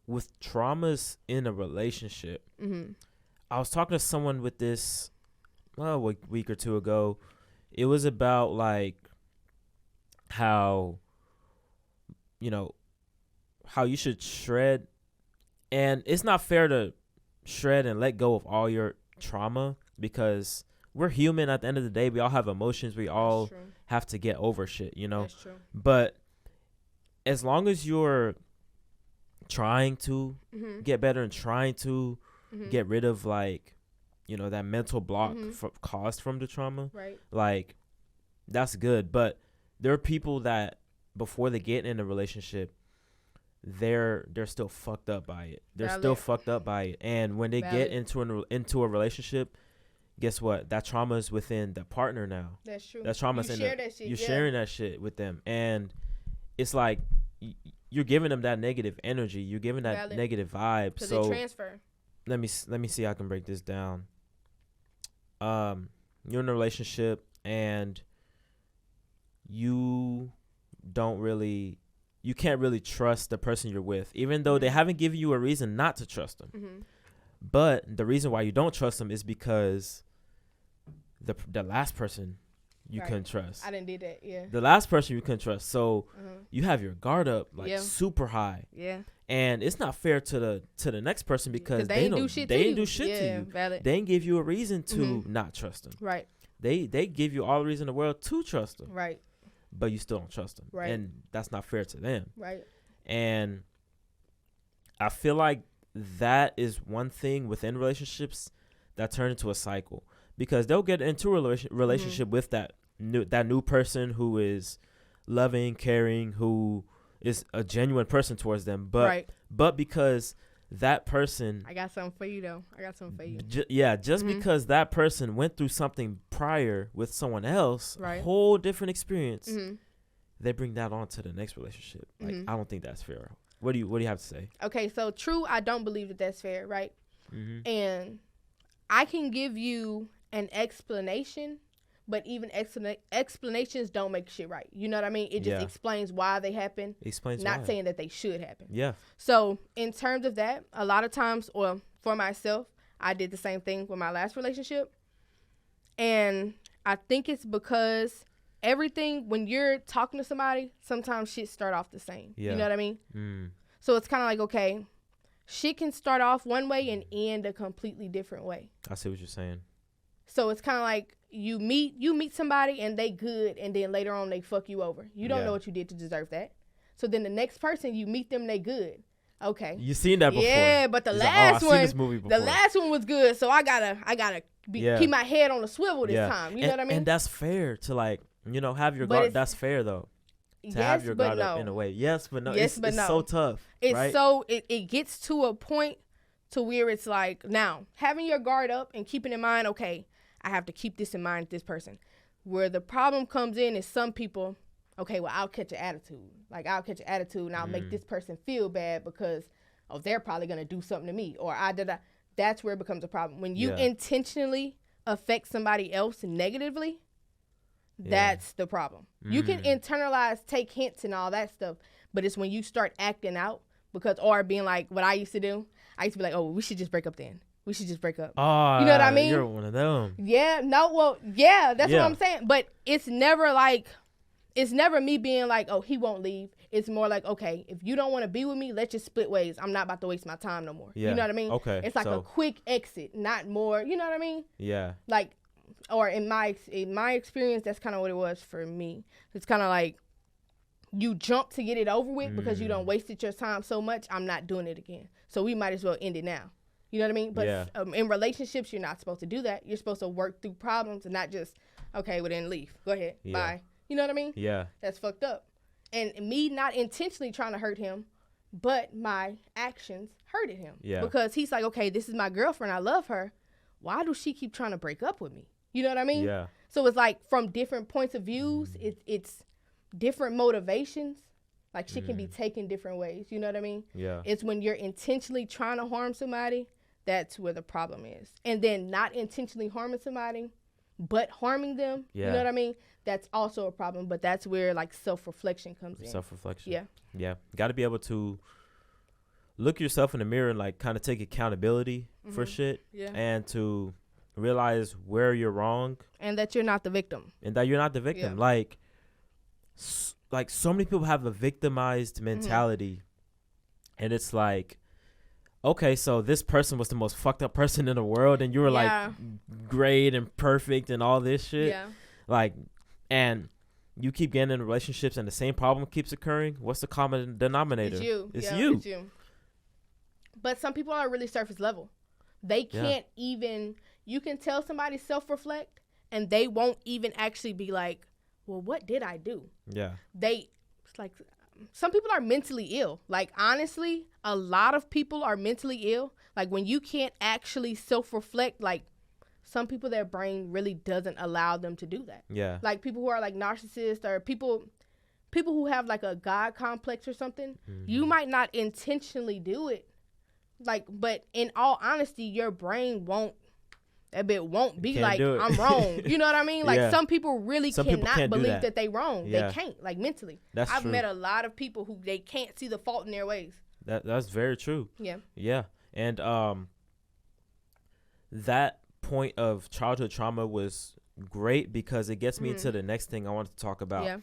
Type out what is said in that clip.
with traumas in a relationship, I was talking to someone with this a week or two ago. It was about like how, you know, how you should shred. And it's not fair to shred and let go of all your trauma because we're human at the end of the day. We all have emotions. We all have to get over shit, you know. That's true. But as long as you're trying to get better and trying to get rid of, like, you know, that mental block caused from the trauma, right? Like, that's good. But there are people that before they get in a relationship, they're still fucked up by it. They're still fucked up by it. And when they get into a relationship, guess what? That trauma is within the partner now. That's true. That trauma's in that shit. You're sharing that shit with them, and it's like you're giving them that negative energy. You're giving that negative vibe. So they transfer. Let me see how I can break this down. You're in a relationship and you can't really trust the person you're with, even though they haven't given you a reason not to trust them. But the reason why you don't trust them is because the last person you couldn't trust. I didn't do that, yeah. The last person you couldn't trust. So you have your guard up like super high. Yeah. And it's not fair to the next person because they ain't do shit to you. Valid. They ain't give you a reason to not trust them. Right. They give you all the reason in the world to trust them. Right. But you still don't trust them. Right. And that's not fair to them. Right. And I feel like that is one thing within relationships that turn into a cycle, because they'll get into a relationship with that new person who is loving, caring, who is a genuine person towards them. But because that person, I got something for you though. Just because that person went through something prior with someone else, a whole different experience, they bring that on to the next relationship. Like, I don't think that's fair. What do you have to say? Okay, so true, I don't believe that that's fair, right? And I can give you an explanation, but even explanations don't make shit right. You know what I mean? It just explains why they happen. Not saying that they should happen. Yeah. So in terms of that, a lot of times, or for myself, I did the same thing with my last relationship. And I think it's because everything, when you're talking to somebody, sometimes shit start off the same. Yeah. You know what I mean? So it's kind of like, okay, shit can start off one way and end a completely different way. I see what you're saying. So it's kind of like you meet somebody and they good, and then later on they fuck you over. You don't know what you did to deserve that. So then the next person you meet them, they good. Okay. You seen that before? Yeah, but the last one was good. So I gotta keep my head on the swivel this time. You know what I mean? And that's fair to, like, you know, have your guard. That's fair though. To have your guard up in a way. Yes, but no. It's so tough. It's right? so it gets to a point to where it's like, now having your guard up and keeping in mind, okay, I have to keep this in mind with this person. Where the problem comes in is some people, okay, well, I'll catch an attitude. Like, I'll catch an attitude and I'll make this person feel bad because, oh, they're probably going to do something to me. Or that's where it becomes a problem. When you intentionally affect somebody else negatively, that's the problem. You can internalize, take hints and all that stuff, but it's when you start acting out or being like, what I used to do, I used to be like, oh, we should just break up then. We should just break up. Oh, you know what I mean? You're one of them. Yeah, no, well, yeah, that's what I'm saying. But it's never me being like, oh, he won't leave. It's more like, okay, if you don't want to be with me, let's just split ways. I'm not about to waste my time no more. Yeah. You know what I mean? Okay. It's like a quick exit, not more. You know what I mean? Yeah. Like, or in my experience, that's kind of what it was for me. It's kind of like you jump to get it over with because you done wasted your time so much. I'm not doing it again. So we might as well end it now. You know what I mean? But in relationships, you're not supposed to do that. You're supposed to work through problems and not just, okay, well then leave. Go ahead. Yeah. Bye. You know what I mean? Yeah. That's fucked up. And me not intentionally trying to hurt him, but my actions hurted him. Yeah. Because he's like, okay, this is my girlfriend. I love her. Why does she keep trying to break up with me? You know what I mean? Yeah. So it's like from different points of views, it's different motivations. Like shit can be taken different ways. You know what I mean? Yeah. It's when you're intentionally trying to harm somebody, that's where the problem is. And then not intentionally harming somebody, but harming them. Yeah. You know what I mean? That's also a problem. But that's where like self-reflection comes in. Self-reflection. Yeah. Yeah. Got to be able to look yourself in the mirror and like kind of take accountability for shit, Yeah. and to realize where you're wrong And that you're not the victim. and that you're not the victim. Yeah. Like so many people have a victimized mentality, and it's like, okay, so this person was the most fucked up person in the world, and you were Yeah. like great and perfect and all this shit. Yeah. Like, and you keep getting in relationships and the same problem keeps occurring. What's the common denominator? It's you. It's Yeah, you. It's you. But some people are really surface level. They can't even, you can tell somebody self-reflect and they won't even actually be like, well, what did I do? Yeah. It's like, some people are mentally ill. Like, honestly, a lot of people are mentally ill. Like, when you can't actually self-reflect, like, some people, their brain really doesn't allow them to do that. Yeah. Like, people who are, like, narcissists or people who have, like, a God complex or something, you might not intentionally do it. Like, but in all honesty, your brain won't be like, I'm wrong. You know what I mean? Like, some people really cannot believe that they wrong. Yeah. They can't, like, mentally. I've met a lot of people who they can't see the fault in their ways. That's very true. Yeah. Yeah. And that point of childhood trauma was great because it gets me into the next thing I wanted to talk about. Yeah.